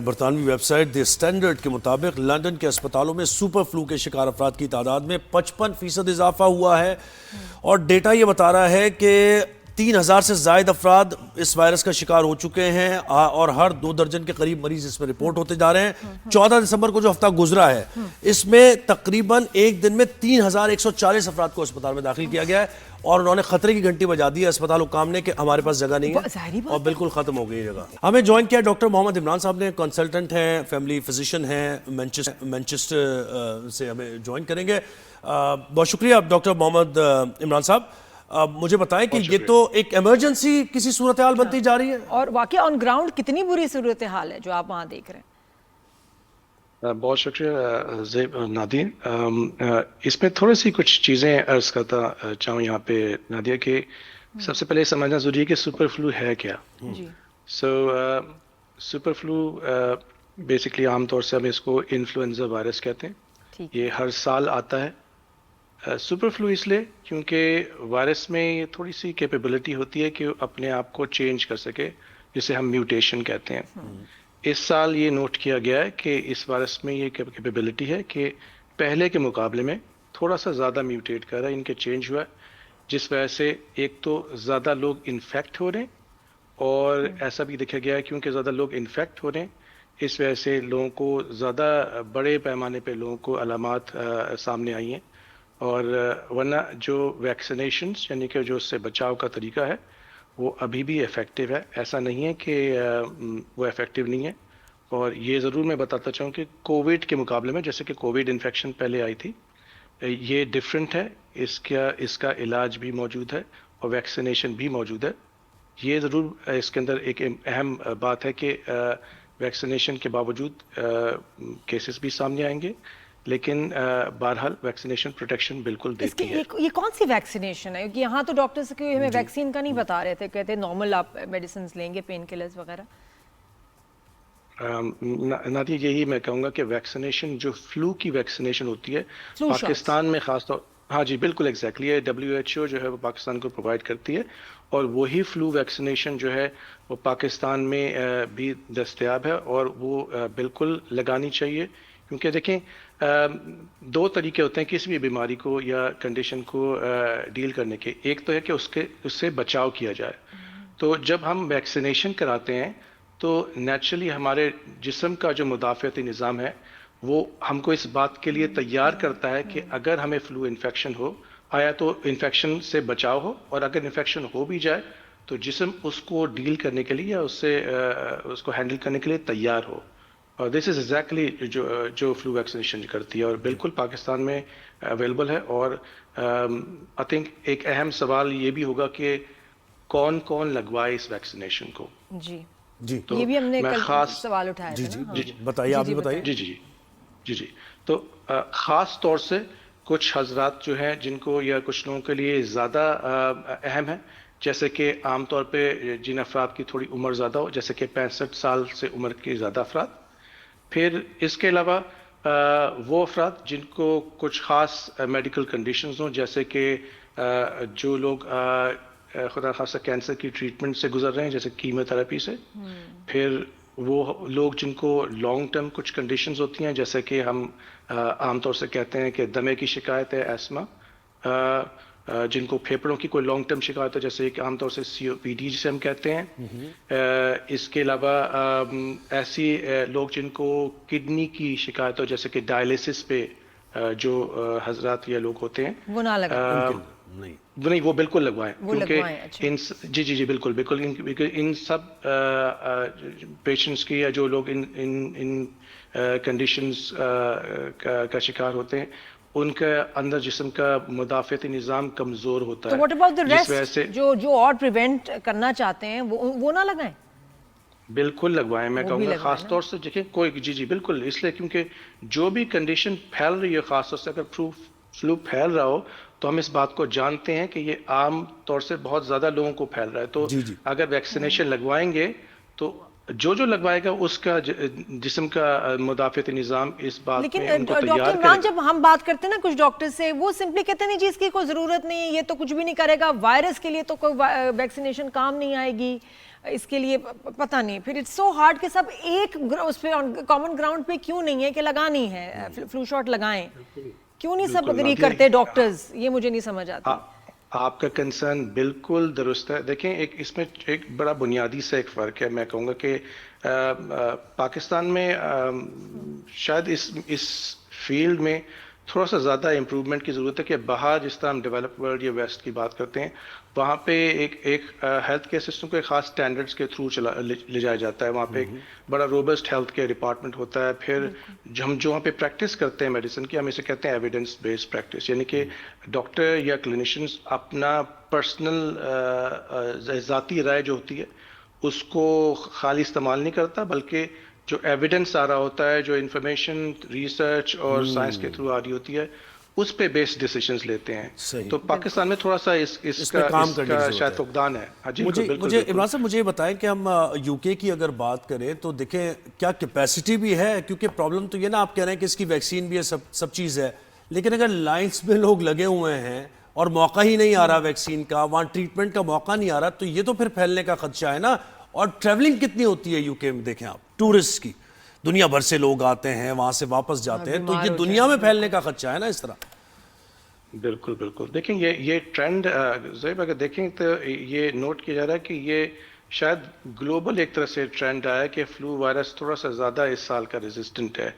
برطانوی web site the standard کے مطابق لندن کے اسپتالوں میں سپر فلو کے شکار افراد کی تعداد میں 55% اضافہ ہوا ہے اور ڈیٹا یہ بتا رہا ہے کہ 3000 سے زائد افراد اس وائرس کا شکار ہو چکے ہیں اور ہر 2 درجن کے قریب مریض اس میں رپورٹ ہوتے جا رہے ہیں۔ 14 دسمبر کو جو ہفتہ گزرا ہے اس میں تقریباً ایک دن میں 3140 افراد کو اسپتال میں داخل کیا گیا ہے اور انہوں نے خطرے کی گھنٹی بجا دی ہے اسپتال حکام نے کہ ہمارے پاس جگہ نہیں ہے اور بالکل ختم ہو گئی جگہ۔ ہمیں جوائن کیا ڈاکٹر محمد عمران صاحب نے، کنسلٹنٹ ہیں، فیملی فزیشین ہیں، مینچسٹر سے ہمیں جوائن کریں گے۔ بہت شکریہ ڈاکٹر محمد عمران صاحب۔ مجھے بتائیں کہ یہ تو ایک ایمرجنسی کسی صورتحال بنتی جا رہی ہے اور واقعی آن گراؤنڈ کتنی بری صورتحال ہے جو آپ وہاں دیکھ رہے ہیں؟ بہت شکریہ زیب نادین۔ اس میں تھوڑی سی کچھ چیزیں عرض کرتا چاہوں یہاں پہ نادیہ کہ سب سے پہلے سمجھنا ضروری ہے کہ سپر فلو ہے کیا۔ سپر فلو بیسکلی عام طور سے ہم اس کو انفلوئنزا وائرس کہتے ہیں، یہ ہر سال آتا ہے۔ سپر فلو اس لیے کیونکہ وائرس میں یہ تھوڑی سی کیپیبلٹی ہوتی ہے کہ اپنے آپ کو چینج کر سکے، جسے ہم میوٹیشن کہتے ہیں۔ اس سال یہ نوٹ کیا گیا ہے کہ اس وائرس میں یہ کیپیبلٹی ہے کہ پہلے کے مقابلے میں تھوڑا سا زیادہ میوٹیٹ کر رہا ہے، ان کے چینج ہوا ہے، جس وجہ سے ایک تو زیادہ لوگ انفیکٹ ہو رہے ہیں اور ایسا بھی دیکھا گیا ہے کیونکہ زیادہ لوگ انفیکٹ ہو رہے ہیں اس وجہ سے لوگوں کو زیادہ بڑے پیمانے پہ لوگوں کو علامات سامنے آئی ہیں۔ اور ورنہ جو ویکسینیشنز یعنی کہ جو اس سے بچاؤ کا طریقہ ہے وہ ابھی بھی افیکٹو ہے، ایسا نہیں ہے کہ وہ افیکٹو نہیں ہے۔ اور یہ ضرور میں بتاتا چاہوں کہ کووڈ کے مقابلے میں، جیسے کہ کووڈ انفیکشن پہلے آئی تھی، یہ ڈفرینٹ ہے، اس کا علاج بھی موجود ہے اور ویکسینیشن بھی موجود ہے۔ یہ ضرور اس کے اندر ایک اہم بات ہے کہ ویکسینیشن کے باوجود کیسز بھی سامنے آئیں گے، لیکن بہرحال ویکسینیشن پروٹیکشن بالکل دیتی ہے۔ یہ کون سی ویکسینیشن ہے؟ کیونکہ یہاں تو ڈاکٹرز کہ ہمیں ویکسین کا نہیں بتا رہے تھے، کہتے ہیں نارمل آپ میڈیسنز لیں گے، پین کلرز وغیرہ۔ نادی یہی میں کہوں گا کہ ویکسینیشن جو فلو کی ویکسینیشن ہوتی ہے پاکستان میں خاص طور، ہاں جی بالکل ایگزیکٹلی، یہ WHO جو ہے وہ پاکستان کو پرووائڈ کرتی ہے اور وہی فلو ویکسینیشن جو ہے وہ پاکستان میں بھی دستیاب ہے اور وہ بالکل لگانی چاہیے۔ کیونکہ دیکھیں 2 طریقے ہوتے ہیں کسی بھی بیماری کو یا کنڈیشن کو ڈیل کرنے کے، ایک تو ہے کہ اس سے بچاؤ کیا جائے۔ تو جب ہم ویکسینیشن کراتے ہیں تو نیچرلی ہمارے جسم کا جو مدافعتی نظام ہے وہ ہم کو اس بات کے لیے تیار کرتا ہے کہ اگر ہمیں فلو انفیکشن ہو آیا تو انفیکشن سے بچاؤ ہو، اور اگر انفیکشن ہو بھی جائے تو جسم اس کو ڈیل کرنے کے لیے یا اس کو ہینڈل کرنے کے لیے تیار ہو۔ اور دس از ایگزیکٹلی جو فلو ویکسینیشن کرتی ہے اور بالکل پاکستان میں اویلیبل ہے۔ اور آئی تھنک ایک اہم سوال یہ بھی ہوگا کہ کون کون لگوائے اس ویکسینیشن کو۔ جی یہ بھی ہم نے کل سوال اٹھایا تھا۔ جی بتائیے، آپ بھی بتائیے۔ جی تو خاص طور سے کچھ حضرات جو ہیں جن کو یا کچھ لوگوں کے لیے زیادہ اہم ہے، جیسے کہ عام طور پہ جن افراد کی تھوڑی عمر زیادہ ہو، جیسے کہ 65 سال سے عمر کے زیادہ افراد۔ پھر اس کے علاوہ وہ افراد جن کو کچھ خاص میڈیکل کنڈیشنز ہوں، جیسے کہ جو لوگ خدا خاصہ کینسر کی ٹریٹمنٹ سے گزر رہے ہیں جیسے کیمو تھراپی سے، پھر وہ لوگ جن کو لانگ ٹرم کچھ کنڈیشنز ہوتی ہیں جیسے کہ ہم عام طور سے کہتے ہیں کہ دمے کی شکایت ہے، ایسما، جن کو پھیپھڑوں کی کوئی لانگ ٹرم شکایت ہے جیسے کہ عام طور سے COPD جسے ہم کہتے ہیں۔ اس کے علاوہ ایسی لوگ جن کو کڈنی کی شکایت ہو جیسے کہ ڈائلیسس پہ جو حضرات یا لوگ ہوتے ہیں، وہ نہ لگائیں، نہیں وہ بالکل لگوائیں، کیونکہ جی بالکل ان سب پیشنٹس کی یا جو لوگ ان کنڈیشنز کا شکار ہوتے ہیں ان کے اندر جسم کا مدافعتی نظام کمزور ہوتا ہے۔ تو واٹ اباؤٹ دی ریسٹ جو اور پریونٹ کرنا چاہتے ہیں وہ نہ لگائیں؟ بالکل لگوائیں، میں کہوں گا خاص طور سے دیکھیں کوئی جی بالکل، اس لیے کیونکہ جو بھی کنڈیشن پھیل رہی ہے، خاص طور سے اگر فلو پھیل رہا ہو تو ہم اس بات کو جانتے ہیں کہ یہ عام طور سے بہت زیادہ لوگوں کو پھیل رہا ہے، تو اگر ویکسینیشن لگوائیں گے تو جو لگوائے گا اس کا جسم کا مدافعتی نظام اس بات میں ان کو تیار کرے۔ ڈاکٹر عمران، جب ہم بات کرتے ہیں نا کچھ ڈاکٹر سے، وہ سمپلی کہتے ہیں نہیں جی اس کی کوئی ضرورت نہیں ہے، یہ تو کچھ بھی نہیں کرے گا، وائرس کے لیے تو کوئی ویکسینیشن کام نہیں آئے گی، اس کے لیے پتہ نہیں. پھر اٹس سو ہارڈ کہ سب ایک اس پہ کامن گراؤنڈ پہ کیوں نہیں ہے کہ لگانی ہے, فلو شاٹ لگائیں, کیوں نہیں سب اگری کرتے ڈاکٹرز, یہ مجھے نہیں سمجھ آتی. آپ کا کنسرن بالکل درست ہے. دیکھیں اس میں ایک بڑا بنیادی سے ایک فرق ہے. میں کہوں گا کہ پاکستان میں شاید اس فیلڈ میں تھوڑا سا زیادہ امپروومنٹ کی ضرورت ہے کہ باہر جس طرح ہم ڈیولپ ورلڈ یا ویسٹ کی بات کرتے ہیں, وہاں پہ ایک ہیلتھ کیئر سسٹم کو ایک خاص سٹینڈرڈز کے تھرو لے جایا جاتا ہے. وہاں پہ ایک بڑا روبسٹ ہیلتھ کیئر ڈپارٹمنٹ ہوتا ہے. پھر ہم جو وہاں پہ پریکٹس کرتے ہیں میڈیسن کی, ہم اسے کہتے ہیں ایویڈنس بیسڈ پریکٹس, یعنی کہ ڈاکٹر یا کلینیشینز اپنا پرسنل ذاتی رائے جو ہوتی ہے اس کو خالی استعمال نہیں کرتا, بلکہ جو ایویڈنس آ رہا ہوتا ہے, جو انفارمیشن ریسرچ اور سائنس کے تھرو آ رہی ہوتی ہے, اس پہ بیسڈ ڈیسیژنز لیتے ہیں. تو پاکستان میں تھوڑا سا اس کا شاید فقدان ہے. مجھے عمران صاحب مجھے یہ بتائیں کہ ہم یو کے کی اگر بات کریں تو دیکھیں کیا کیپیسٹی بھی ہے, کیونکہ پرابلم تو یہ نا آپ کہہ رہے ہیں کہ اس کی ویکسین بھی ہے, سب چیز ہے, لیکن اگر لائنس میں لوگ لگے ہوئے ہیں اور موقع ہی نہیں آ رہا ویکسین کا, وہاں ٹریٹمنٹ کا موقع نہیں آ رہا, تو یہ تو پھر پھیلنے کا خدشہ ہے نا. اور ٹریولنگ کتنی ہوتی ہے یو کے میں, دیکھیں آپ ٹورسٹ کی, دنیا بھر سے لوگ آتے ہیں وہاں سے واپس جاتے ہیں, تو یہ دنیا میں پھیلنے کا خدشہ ہے نا اس طرح. بالکل بالکل. دیکھیں یہ ٹرینڈ زیب اگر دیکھیں تو یہ نوٹ کیا جا رہا ہے کہ یہ شاید گلوبل ایک طرح سے ٹرینڈ آیا کہ فلو وائرس تھوڑا سا زیادہ اس سال کا ریزسٹنٹ ہے.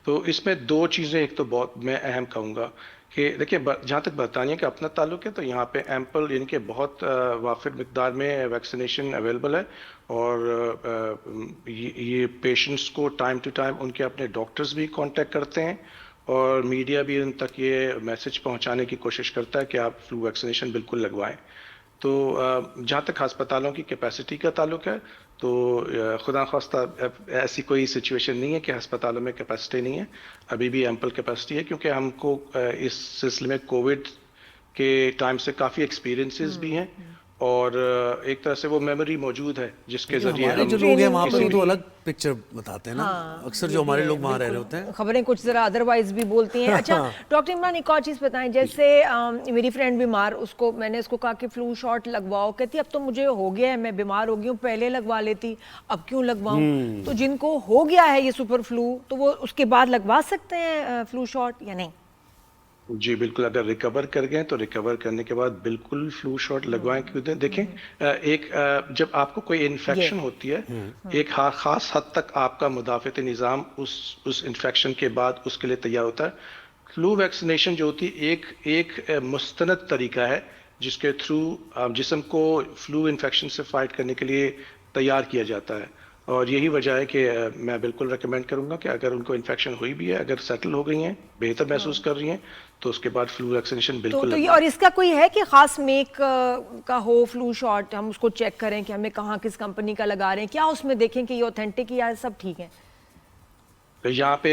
تو اس میں دو چیزیں, ایک تو بہت میں اہم کہوں گا کہ دیکھیں جہاں تک برطانیہ کا اپنا تعلق ہے تو یہاں پہ ایمپل یعنی کہ بہت وافر مقدار میں ویکسینیشن اویلیبل ہے, اور یہ پیشنٹس کو ٹائم ٹو ٹائم ان کے اپنے ڈاکٹرز بھی کانٹیکٹ کرتے ہیں, اور میڈیا بھی ان تک یہ میسج پہنچانے کی کوشش کرتا ہے کہ آپ فلو ویکسینیشن بالکل لگوائیں. تو جہاں تک ہسپتالوں کی کیپیسٹی کا تعلق ہے تو خدا خواستہ ایسی کوئی سچویشن نہیں ہے کہ ہسپتالوں میں کیپیسٹی نہیں ہے, ابھی بھی ایمپل کیپیسٹی ہے, کیونکہ ہم کو اس سلسلے میں کووڈ کے ٹائم سے کافی ایکسپیرینسز بھی ہیں, اور ایک طرح سے وہ میموری موجود ہے جس کے ذریعے ہمارے جو لوگ ہیں وہاں پہ تو الگ پکچر بتاتے ہیں نا, اکثر جو ہمارے لوگ وہاں رہ رہے ہوتے ہیں خبریں کچھ ذرا ادروائز بھی بولتی ہیں. اچھا ڈاکٹر عمران ایک اور چیز بتائیں, جیسے میری فرینڈ بیمار, میں نے اس کو کہا کہ فلو شاٹ لگواؤ, کہتی اب تو مجھے ہو گیا ہے, میں بیمار ہو گئی ہوں, پہلے لگوا لیتی, اب کیوں لگواؤں. تو جن کو ہو گیا ہے یہ سپر فلو, تو وہ اس کے بعد لگوا سکتے ہیں فلو شاٹ یا نہیں؟ جی بالکل, اگر ریکور کر گئے تو ریکور کرنے کے بعد بالکل فلو شاٹ لگوائیں. کیوں دیکھیں ایک جب آپ کو کوئی انفیکشن ہوتی ہے, ایک خاص حد تک آپ کا مدافعتی نظام اس انفیکشن کے بعد اس کے لیے تیار ہوتا ہے. فلو ویکسینیشن جو ہوتی ہے ایک مستند طریقہ ہے جس کے تھرو جسم کو فلو انفیکشن سے فائٹ کرنے کے لیے تیار کیا جاتا ہے, اور یہی وجہ ہے کہ میں بالکل ریکمینڈ کروں گا کہ اگر ان کو انفیکشن ہوئی بھی ہے, اگر سیٹل ہو گئی ہیں, بہتر محسوس کر رہی ہیں, تو اس کے بعد فلو ویکسینیشن بالکل. اور اس کا کوئی ہے کہ خاص میک کا ہو فلو شاٹ, ہم اس کو چیک کریں کہ ہمیں کہاں کس کمپنی کا لگا رہے ہیں, کیا اس میں دیکھیں کہ یہ اوتھینٹک یا سب ٹھیک ہے؟ یہاں پہ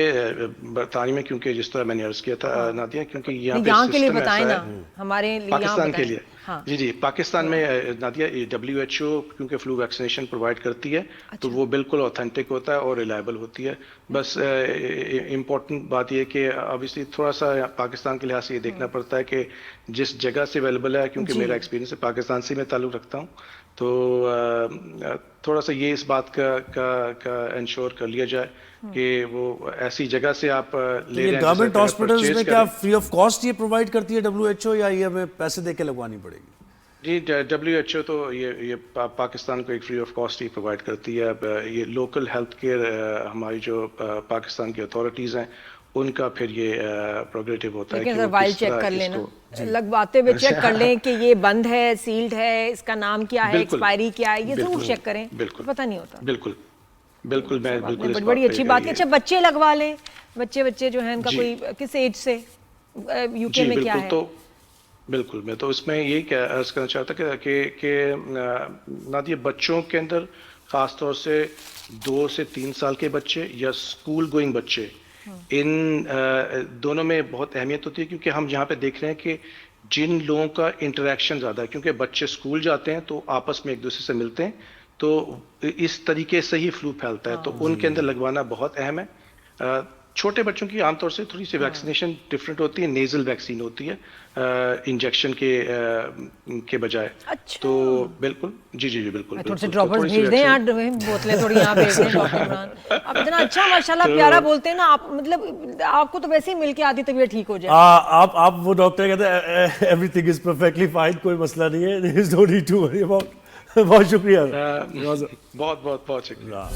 برطانیہ میں کیونکہ جس طرح میں نے عرض کیا تھا نادیہ, کیونکہ یہاں پہ کے لیے بتائیں نا, ہمارے پاکستان کے لیے جی پاکستان میں نادیہ WHO کیونکہ فلو ویکسینیشن پرووائڈ کرتی ہے تو وہ بالکل اوتھینٹک ہوتا ہے اور ریلائبل ہوتی ہے. بس امپورٹنٹ بات یہ کہ obviously تھوڑا سا پاکستان کے لحاظ سے یہ دیکھنا پڑتا ہے کہ جس جگہ سے اویلیبل ہے, کیونکہ میرا ایکسپیرینس ہے پاکستان سے میں تعلق رکھتا ہوں, تو تھوڑا سا یہ اس بات کا انشور کر لیا جائے کہ وہ ایسی جگہ سے آپ لے رہے ہیں. گورنمنٹ ہاسپٹلز میں کیا فری آف کاسٹ یہ پرووائڈ کرتی ہے WHO, یا یہ ہمیں پیسے دے کے لگوانی پڑے گی؟ جی WHO تو یہ پاکستان کو ایک free of cost he provide کرتی ہے. یہ لوکل ہیلتھ کیئر ہماری جو پاکستان کی اتھارٹیز ہیں ان کا پھر یہ پروگریٹو ہوتا ہے کہ وائل چیک کر لینا, لگواتے ہوئے چیک کر لیں کہ یہ بند ہے, سیلڈ ہے, اس کا نام کیا ہے, ایکسپائری کیا ہے, یہ ضرور چیک کریں, پتہ نہیں ہوتا. بالکل بالکل, میں بالکل بڑی اچھی بات ہے. اچھا بچے لگوا لیں, بچے جو ہیں ان کا کوئی کس ایج سے یو کے میں کیا ہے؟ بالکل میں تو اس میں یہی عرض کرنا چاہتا کہ نادیہ بچوں کے اندر خاص طور سے 2 سے 3 سال کے بچے یا اسکول گوئنگ بچے, ان دونوں میں بہت اہمیت ہوتی ہے, کیونکہ ہم یہاں پہ دیکھ رہے ہیں کہ جن لوگوں کا انٹریکشن زیادہ ہے, کیونکہ بچے اسکول جاتے ہیں تو آپس میں ایک دوسرے سے ملتے ہیں, تو اس طریقے سے ہی فلو پھیلتا ہے, تو ان کے اندر لگوانا بہت اہم ہے. چھوٹے بچوں کی عام طور سے تھوڑی سی ویکسینیشن ڈفرینٹ ہوتی ہے, نیزل ویکسین ہوتی ہے انجیکشن کے بجائے. تو بالکل جی جی جی بالکل تھوڑے سے ڈراپرز بھیج دیں یار, بوتلیں تھوڑی یہاں بھیج دیں ڈاکٹر عمران. آپ اتنا اچھا ماشاءاللہ پیارا بولتے ہیں نا آپ, مطلب آپ کو تو ویسے ہی مل کے آدھی طبیعت ٹھیک ہو جائے. آپ وہ ڈاکٹر کہتے ہیں everything is perfectly fine, کوئی مسئلہ نہیں ہے, there is no need to worry about. بہت شکریہ. بہت بہت بہت شکریہ.